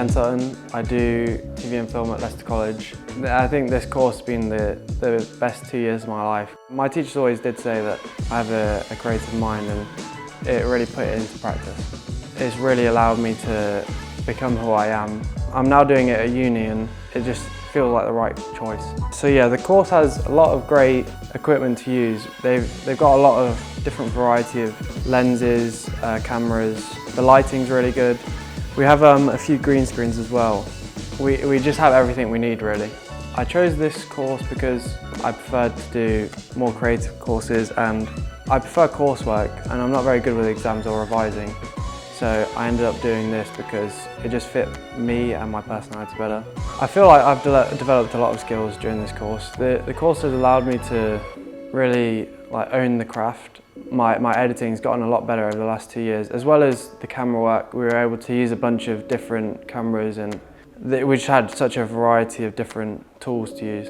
Ben Sutton. I do TV and film at Leicester College. I think this course has been the best 2 years of my life. My teachers always did say that I have a creative mind, and it really put it into practice. It's really allowed me to become who I am. I'm now doing it at uni and it just feels like the right choice. So yeah, the course has a lot of great equipment to use. They've got a lot of different variety of lenses, cameras. The lighting's really good. We have a few green screens as well. We just have everything we need really. I chose this course because I preferred to do more creative courses, and I prefer coursework, and I'm not very good with exams or revising. So I ended up doing this because it just fit me and my personality better. I feel like I've developed a lot of skills during this course. The course has allowed me to really own the craft. My editing's gotten a lot better over the last 2 years, as well as the camera work. We were able to use a bunch of different cameras, and we just had such a variety of different tools to use.